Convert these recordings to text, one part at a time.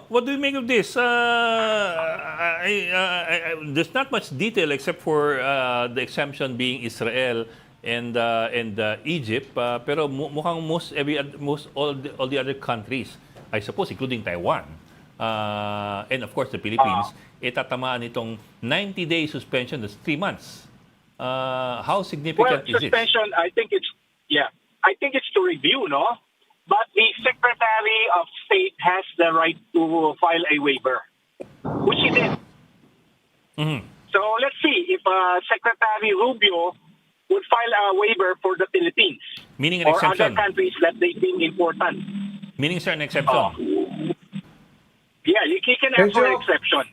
what do you make of this? There's not much detail except for the exemption being Israel and Egypt. Pero mukhang most all the other countries, I suppose, including Taiwan, and of course the Philippines, tatamaan itong 90-day suspension. That's 3 months. How Well, significant is it? suspension, I think it's to review, no? But the Secretary of State has the right to file a waiver, which he did. Mhm. So let's see if Secretary Rubio would file a waiver for the Philippines Meaning an or other exemption. countries that they deem important. Meaning, sir, an exemption. Yeah, he can ask for an Medyo- exception.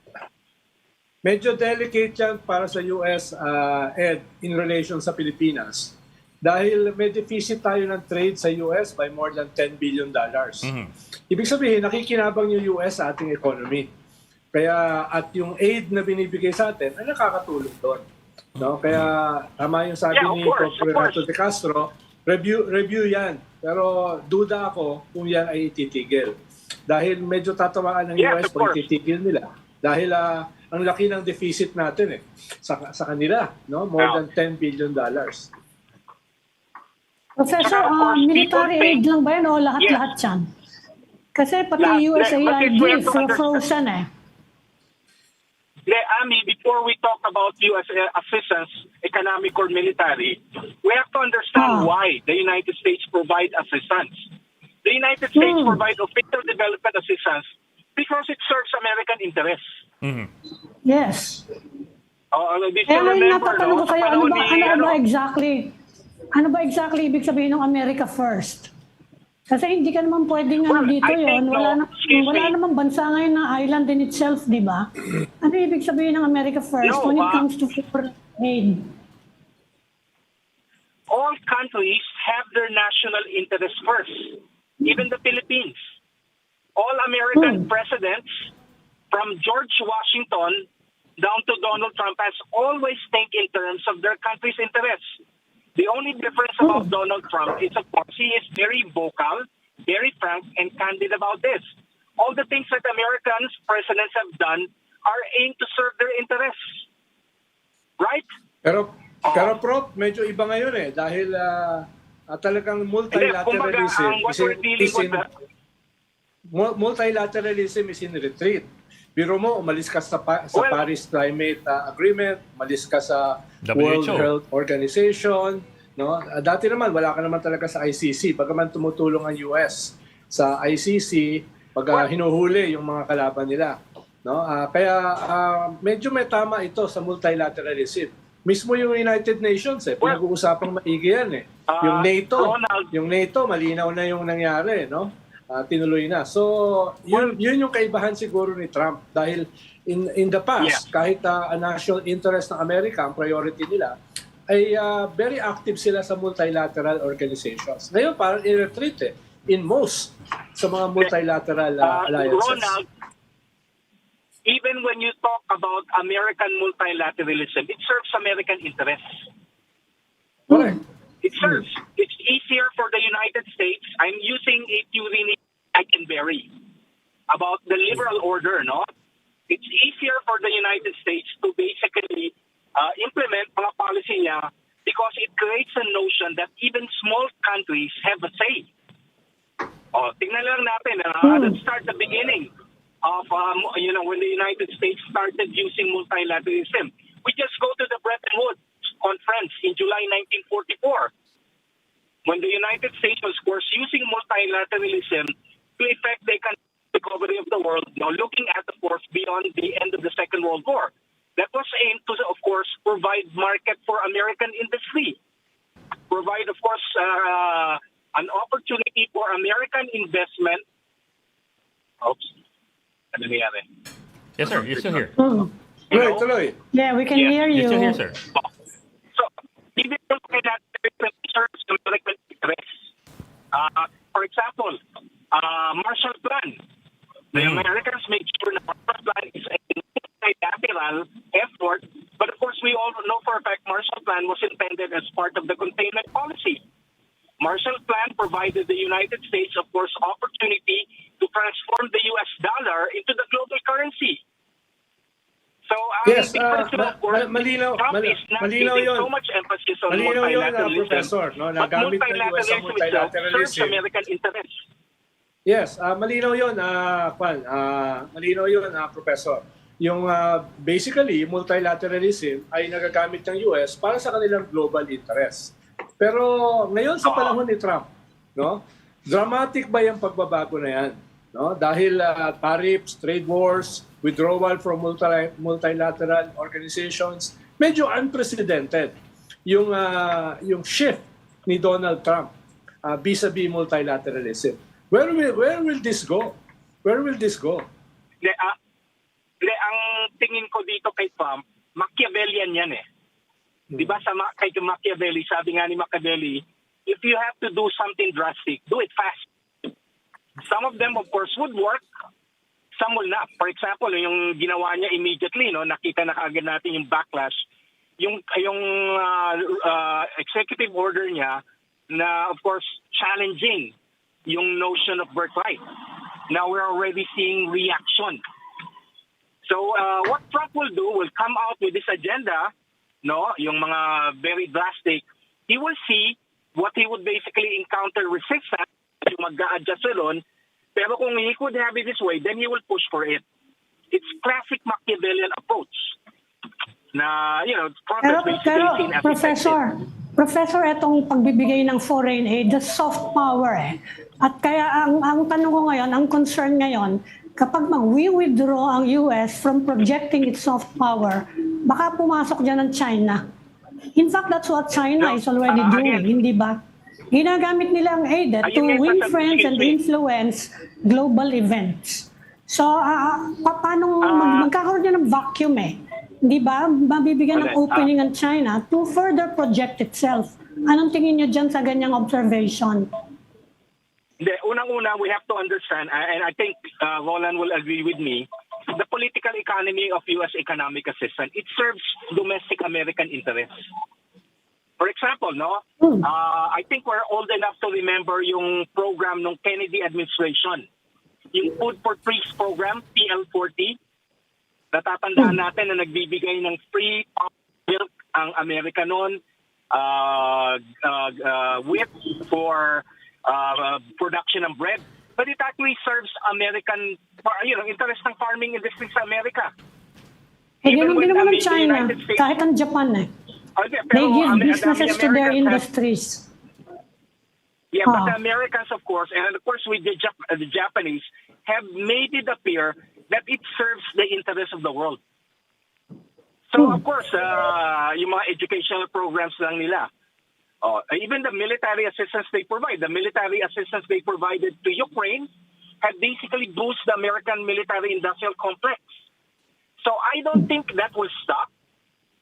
Medyo delicate yan para sa US, Ed, in relation sa Pilipinas. Dahil may deficit tayo ng trade sa US by more than $10 billion. Mhm. Ibig sabihin, nakikinabang yung US sa ating economy. Kaya, at yung aid na binibigay sa atin, ay nakakatulong doon. No? Kaya, tama yung sabi Yeah, of ni course, of Renato course. De Castro, review yan. Pero duda ako kung yan ay ititigil. Dahil medyo tatamaan ng Yes, US of course. kung ititigil nila. Dahil ang laki ng deficit natin sa kanila, no? More Yeah. than $10 billion. Professor, Saka, of course, military people aid think- lang ba yan o lahat-lahat yan? Kasi pati Lahat. USAID, But it's well to understand. frozen eh. Ami, before we talk about U.S. assistance, economic or military, we have to understand why the United States provide assistance. The United States provide official development assistance because it serves American interests. Mhm. Yes. Did Kaya you ngayon remember, napatanong ko sa kayo, panahon ni, ano ba exactly ibig sabihin ng America First? Kasi hindi ka naman pwedeng Well, dito I think, yun. excuse Wala me. namang bansa ngayon na island in itself, di ba? Ano ibig sabihin ng America First No, when it comes to foreign aid? all countries have their national interests first, even the Philippines. All American presidents, from George Washington down to Donald Trump, has always think in terms of their country's interests. The only difference about Donald Trump is, of course, he is very vocal, very frank, and candid about this. All the things that American presidents have done are aimed to serve their interests. Right? Pero Prof, medyo iba ngayon dahil talagang multilateralism ang what we're dealing with, multilateralism is in retreat. Biro mo, umalis ka sa Well, Paris Climate Agreement, umalis ka sa World WHO. Health Organization, no? Dati naman wala ka naman talaga sa ICC, bagaman tumutulong ang US sa ICC pag hinuhuli yung mga kalaban nila, no? Kaya medyo may tama ito sa multilateralism. Mismo yung United Nations pinag-uusapang maigi yan yung NATO, Ronald. yung NATO malinaw na yung nangyari, no? Tinuloy na. So, yun yung kaibahan siguro ni Trump dahil in the past, kahit ang national interest ng Amerika, ang priority nila, ay very active sila sa multilateral organizations. Ngayon, parang i-retreat in most sa mga multilateral alliances. Ronald, even when you talk about American multilateralism, it serves American interests. Correct. It serves. It's easier for the United States. I'm using a theory I can vary about the liberal order, no? It's easier for the United States to basically implement mga policy niya because it creates a notion that even small countries have a say. Tingnan lang natin. Let's start the beginning of, when the United States started using multilateralism. We just go to the Bretton Woods Conference in July 1944, when the United States was, of course, using multilateralism to effect the economic recovery of the world, looking at, of course, beyond the end of the Second World War. That was aimed to, of course, provide market for American industry, provide, of course, an opportunity for American investment. Oops. Ano nangyari? Yes, sir. You're still here. Tuloy. Yeah, we can hear You're you. still here, sir. So, even looking at serves American interests. For example, Marshall Plan. The Americans made sure that Marshall Plan is a multilateral effort, but of course we all know for a fact Marshall Plan was intended as part of the containment policy. Marshall Plan provided the United States, of course, opportunity to transform the US dollar into the global currency. So, Yes, difference, of course, malinaw, Trump is not malinaw giving yun. so much emphasis on Malinaw yun, multilateralism, Professor, no? but Nagamit ng US ang multilateralism itself serves multilateralism. American interests. Yes, malinaw yun, malinaw yun, Professor. Yung basically, multilateralism ay nagagamit ng US para sa kanilang global interest. Pero ngayon sa panahon ni Trump, no? Dramatic ba yung pagbabago na yan? No? Dahil tariffs, trade wars, withdrawal from multilateral organizations, medyo unprecedented yung shift ni Donald Trump vis-a-vis multilateralism. Where will this go? Where will this go? Ang tingin ko dito kay Trump, Machiavellian yan eh. Di ba kay Machiavelli, sabi nga ni Machiavelli, if you have to do something drastic, do it fast. Some of them, of course, would work. Some will not. For example, yung ginawa niya immediately, no, nakita na kaagad natin yung backlash. Yung executive order niya na, of course, challenging yung notion of birthright. Now we're already seeing reaction. So what Trump will do will come out with this agenda, no, yung mga very drastic. He will see what he would basically encounter resistance, yung mag-a-adjust doon. Pero kung he could have it this way, then he will push for it. It's classic Machiavellian approach. Na, Trump is basically seen as Professor, itong pagbibigay ng foreign aid, the soft power eh. At kaya ang tanong ko ngayon, ang concern ngayon, kapag mag-withdraw ang US from projecting its soft power, baka pumasok dyan ng China. In fact, that's what China is already doing, hindi ba? Ginagamit nila ang aid to win friends and influence global events. So, paano magkakaroon niya ng vacuum eh? Hindi ba? Mabibigyan ng opening ang China to further project itself. Anong tingin niyo dyan sa ganyang observation? Unang-una, we have to understand, and I think Roland will agree with me, the political economy of U.S. economic assistance, it serves domestic American interests. For example, I think we're old enough to remember yung program ng Kennedy administration, yung Food for Trees program, PL40. Natatandaan natin na nagbibigay ng free milk ang Amerika noon, wheat for production ng bread. But it actually serves American, interest ng farming industry sa Amerika. Ganun din naman ang China, kahit ang Japan eh. Okay, They give businesses to their industries. Yeah, but the Americans, of course, and of course with the Japanese, have made it appear that it serves the interest of the world. So, of course, yung mga educational programs lang nila, even the military assistance they provide, the military assistance they provided to Ukraine had basically boosted the American military-industrial complex. So I don't think that will stop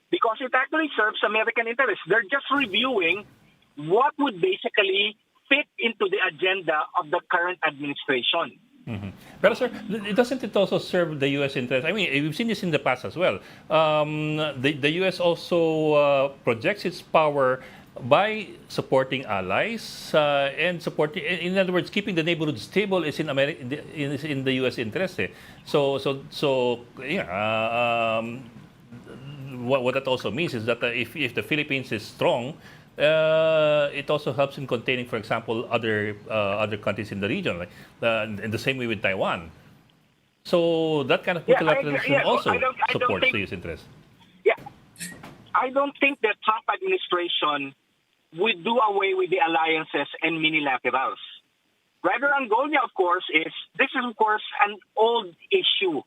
because it actually serves American interests. They're just reviewing what would basically fit into the agenda of the current administration. Mm-hmm. But sir, doesn't it also serve the U.S. interest? I mean, we've seen this in the past as well. The U.S. also projects its power by supporting allies and supporting, in other words, keeping the neighborhood stable is in the U.S. interest. Eh. So yeah. What that also means is that if the Philippines is strong, it also helps in containing, for example, other countries in the region, like in the same way with Taiwan. So that kind of multilateralism also supports the U.S. interest. Yeah, I don't think the Trump administration would do away with the alliances and minilaterals. Rather, ang goal niya, of course, is an old issue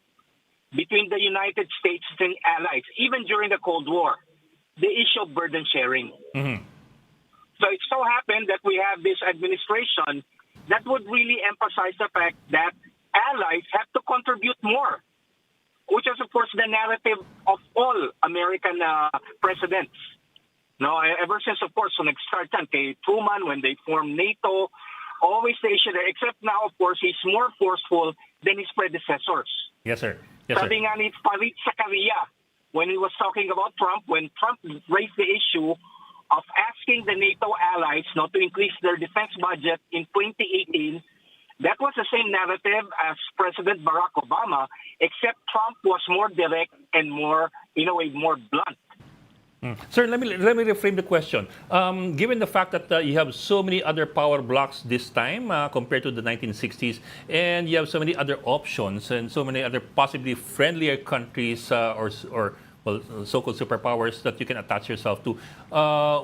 between the United States and allies, even during the Cold War, the issue of burden sharing. Mm-hmm. So it so happened that we have this administration that would really emphasize the fact that allies have to contribute more, which is, of course, the narrative of all American presidents. No, ever since, of course, when nag-start kay Truman, when they formed NATO, always the issue there, except now, of course, he's more forceful than his predecessors. Yes, sir. Yes, sir. Sabi nga ni Farid Zakaria, when he was talking about Trump, when Trump raised the issue of asking the NATO allies not to increase their defense budget in 2018, That was the same narrative as President Barack Obama, except Trump was more direct and more, in a way, more blunt. Sir, let me reframe the question. Given the fact that you have so many other power blocks this time compared to the 1960s, and you have so many other options and so many other possibly friendlier countries or so-called superpowers that you can attach yourself to,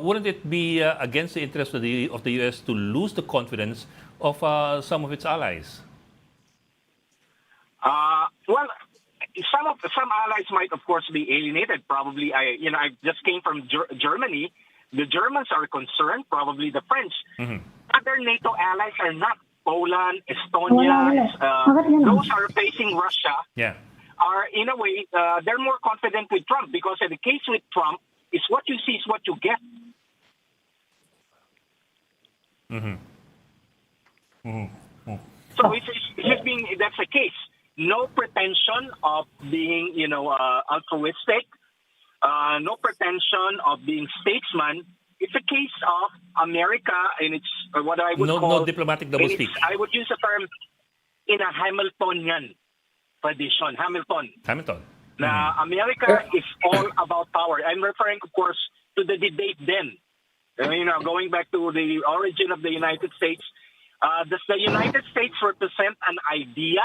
wouldn't it be against the interest of the U.S. to lose the confidence of some of its allies? Well, some allies might, of course, be alienated. Probably, I just came from Germany. The Germans are concerned. Probably the French. Other NATO allies are not. Poland, Estonia, those are facing Russia. Yeah. Are in a way they're more confident with Trump because in the case with Trump, is what you see is what you get. So it's just being that's the case. No pretension of being, altruistic. No pretension of being statesman. It's a case of America, and it's what I would call no diplomatic doublespeak. I would use the term in a Hamiltonian tradition. Hamilton. Na America is all about power. I'm referring, of course, to the debate then. Going back to the origin of the United States. Does the United States represent an idea?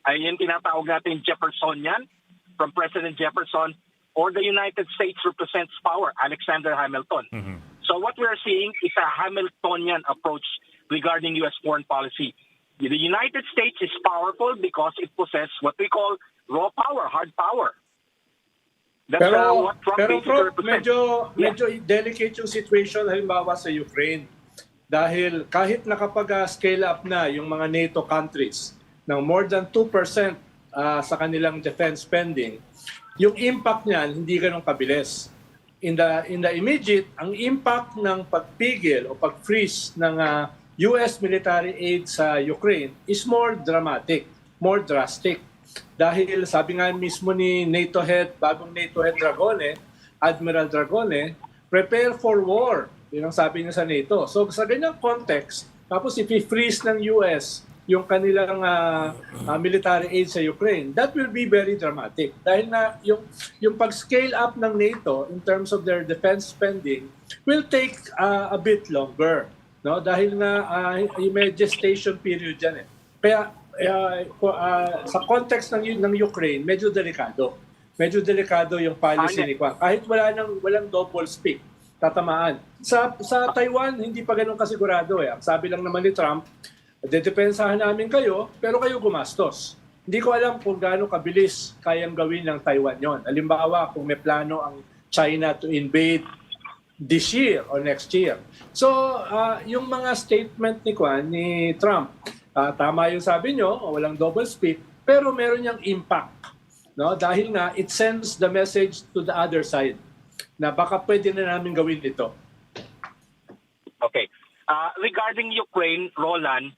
Ayun tinatawag natin Jeffersonian from President Jefferson, or the United States represents power, Alexander Hamilton. So what we're seeing is a Hamiltonian approach regarding U.S. foreign policy. The United States is powerful because it possesses what we call raw power, hard power. That's what Trump basically represents. Medyo delicate yung situation halimbawa sa Ukraine. Dahil kahit nakapag-scale up na yung mga NATO countries ng more than 2% sa kanilang defense spending, yung impact niyan hindi ganun kabilis. In the immediate, ang impact ng pagpigil o pag-freeze ng US military aid sa Ukraine is more dramatic, more drastic. Dahil sabi nga mismo ni NATO head, bagong NATO head Dragone, Admiral Dragone, prepare for war. Yun ang sabi niya sa NATO. So sa ganyang context, tapos if i-freeze ng US yung kanilang military aid sa Ukraine, that will be very dramatic. Dahil na yung pag-scale up ng NATO in terms of their defense spending will take a bit longer. No? Dahil na may gestation period dyan eh. Kaya sa context ng Ukraine, medyo delikado. Medyo delikado yung policy ni Kwang. Kahit walang double speak, tatamaan. Sa Taiwan, hindi pa ganun kasigurado eh. Ang sabi lang naman ni Trump, dedepensahan namin kayo, pero kayo gumastos. Hindi ko alam kung gaano kabilis kayang gawin ng Taiwan yon. Halimbawa, kung may plano ang China to invade this year or next year. So, yung mga statement ni Trump, tama yung sabi nyo, walang double speak, pero meron niyang impact. No? Dahil nga, it sends the message to the other side na baka pwede na namin gawin ito. Okay. Regarding Ukraine, Roland,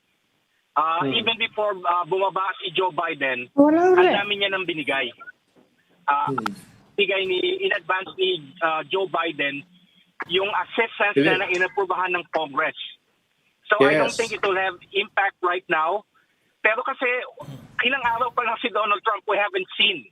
even before bumaba si Joe Biden, ang dami niya nang binigay. Bigay in advance ni Joe Biden yung assistance na inaprubahan ng Congress. So I don't think it will have impact right now. Pero kasi ilang araw pa lang si Donald Trump, we haven't seen.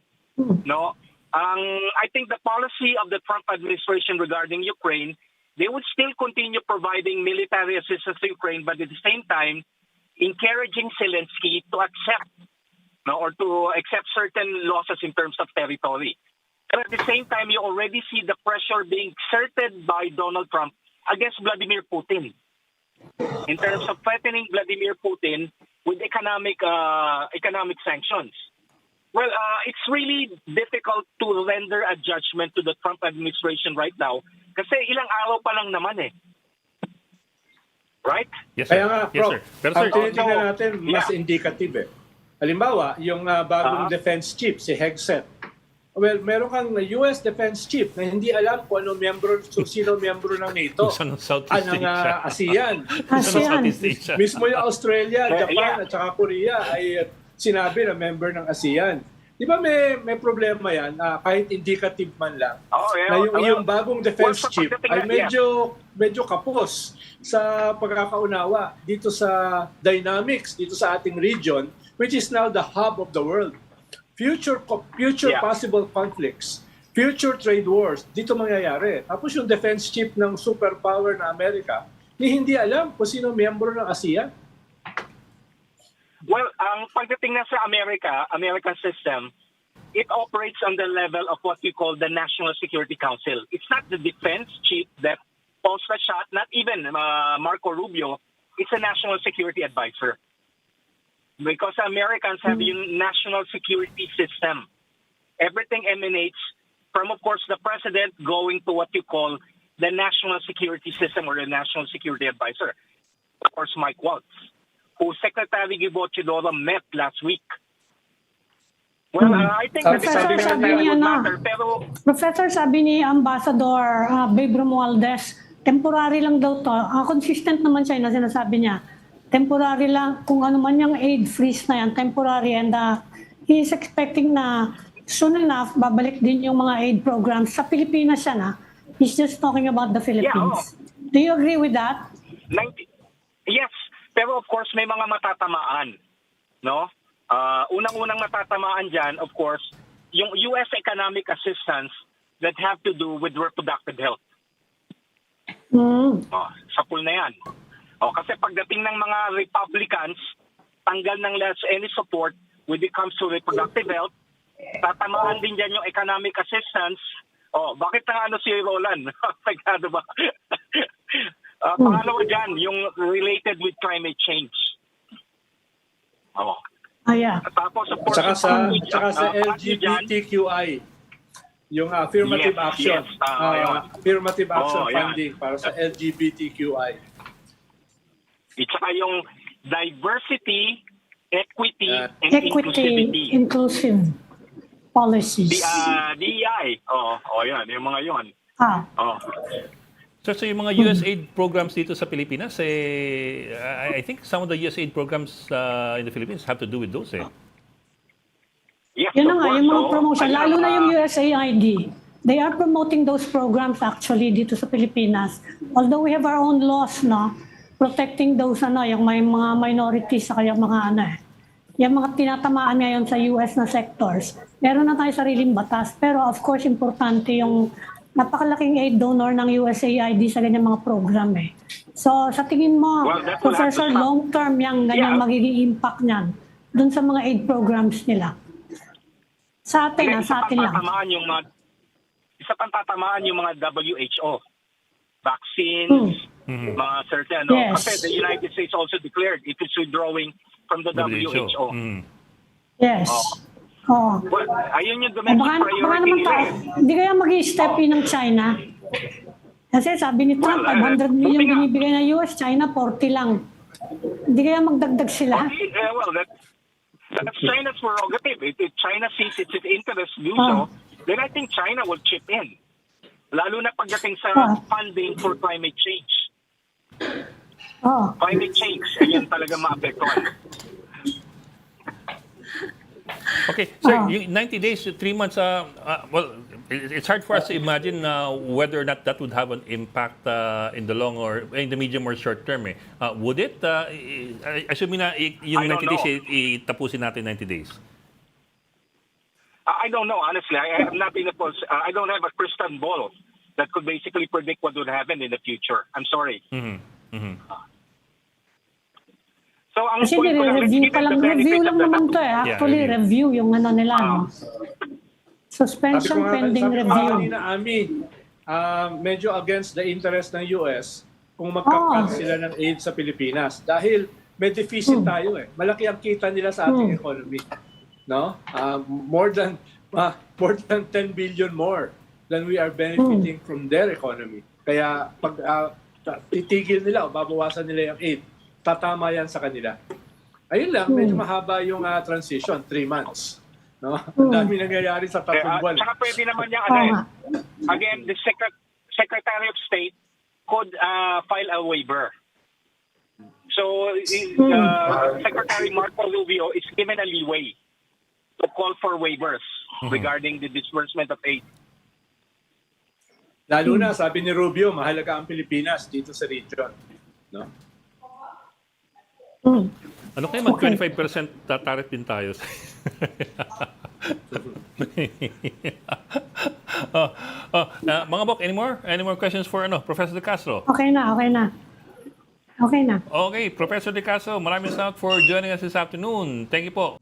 No? I think the policy of the Trump administration regarding Ukraine, they would still continue providing military assistance to Ukraine, but at the same time, encouraging Zelensky to accept or to accept certain losses in terms of territory. But at the same time, you already see the pressure being exerted by Donald Trump against Vladimir Putin in terms of threatening Vladimir Putin with economic sanctions. Well, it's really difficult to render a judgment to the Trump administration right now kasi ilang araw pa lang naman eh. Right? Yes, sir. Kaya nga, yes, Prof, sir. Pero, ang sir, tinitingnan natin, mas indicative eh. Halimbawa, yung bagong defense chief, si Hegseth. Well, meron kang US defense chief na hindi alam kung sino miyembro ng NATO. Ng Southeast ng Asia. ASEAN. Southeast Asia. Mismo yung Australia, Japan, at saka Korea ay sinabi na member ng ASEAN. Di ba may problema yan, kahit indicative man lang, Oh, yeah. na yung iyong bagong defense Well, sa chief pagdating ay na- medyo kapos sa pagkakaunawa dito sa dynamics, dito sa ating region, which is now the hub of the world. Future Yeah. possible conflicts, future trade wars, dito mangyayari. Tapos yung defense chief ng superpower na Amerika, hindi alam kung sino miyembro ng ASEAN. Well, ang pagdating na sa American system, it operates on the level of what we call the National Security Council. It's not the defense chief that calls the shot, not even Marco Rubio. It's a national security advisor. Because Americans have yung national security system. Everything emanates from, of course, the president going to what you call the national security system or the national security advisor. Of course, Mike Waltz, who Secretary Gibo Chidoro met last week. Well, I think that Professor, is sabi would niya na. matter. Pero, Professor, sabi ni Ambassador Babe Romualdez, temporary lang daw to. Consistent naman siya na sinasabi niya. Temporary lang, kung ano man yung aid freeze na yan, temporary. And he is expecting na soon enough, babalik din yung mga aid programs. Sa Pilipinas siya na. He's just talking about the Philippines. Do you agree with that? 90, yes, pero of course may mga matatamaan, no? Unang-unang matatamaan dyan, of course, yung US economic assistance that have to do with reproductive health. Sa pool na yan. Kasi pagdating ng mga Republicans, tanggal ng any support when it comes to reproductive health, tatamaan din dyan yung economic assistance. Bakit na si Roland? Pagkado ba? Pangalawa dyan, yung related with climate change. Yeah. Tapos, of course, Tsaka sa LGBTQI, yung affirmative Yes, action, yes. Ayun. affirmative action Yan. funding para sa LGBTQI. At saka yung diversity, equity, and Equity, inclusivity. inclusive policies. DEI. Yan. Yung mga yun. So yung mga USAID programs dito sa Pilipinas, I think some of the USAID programs in the Philippines have to do with those. Yes, Yun na of nga, course. yung mga So, promotion, ayun, lalo na yung USAID. They are promoting those programs actually dito sa Pilipinas. Although we have our own laws, no, protecting those, yung may mga minorities sa kaya mga yung mga tinatamaan ngayon sa US na sectors. Meron na tayo sariling batas, pero of course, importante yung napakalaking aid donor ng USAID sa ganyan mga program So sa tingin mo, Well, that will have to Professor, stop. long term yung ganyan Yeah. magiging impact niyan dun sa mga aid programs nila? Sa atin, sa atin lang. Isa pang tatamaan yung mga WHO. Vaccines, mga certain, Yes. Kasi the United States also declared it is withdrawing from the WHO. Yes. Oh. Well, ayun yung Baka, domestic baka priority naman nila. hindi kaya mag-i-step in ng China. Kasi sabi ni Trump, Well, 500 million buti nga. binibigay ng US, China 40 lang. Hindi kaya magdagdag sila. Okay, well, that's China's prerogative. If China sees its interest to do Ah. so, then I think China will chip in. Lalo na pagdating sa funding for climate change. Oh. Climate change, ayan talaga maapektuhan. Okay, sir, yung 90 days, 3 months, well, it's hard for us to imagine whether or not that would have an impact in the long or in the medium or short term. Would it? Assuming na yung I don't 90 days, know. itapusin natin 90 days. I don't know, honestly. I have not been I don't have a crystal ball that could basically predict what would happen in the future. I'm sorry. So, ang Kasi point ko lang, let's review give pa it lang, the benefit review of lang the naman doubt. to Actually, Yeah, review yung nila, no? Suspension pending review. Kanina, Ami, medyo against the interest ng US kung magkakat sila ng aid sa Pilipinas. Dahil may deficit tayo Malaki ang kita nila sa ating economy. No? More than 10 billion more than we are benefiting from their economy. Kaya pag titigil nila o babawasan nila yung aid, tatama yan sa kanila. Ayun lang, medyo mahaba yung transition, 3 months. No? Ang dami nangyayari sa 3 buwan. Tsaka pwede naman niya, again, the Secretary of State could file a waiver. So, Secretary Marco Rubio is given a leeway to call for waivers regarding the disbursement of aid. Lalo na, sabi ni Rubio, mahalaga ang Pilipinas dito sa region. No? Ano kaya mag-25% tariff din tayo? Mga Bok, any more questions for Professor De Castro? Okay na. Okay, Professor De Castro, maraming salamat for joining us this afternoon. Thank you po.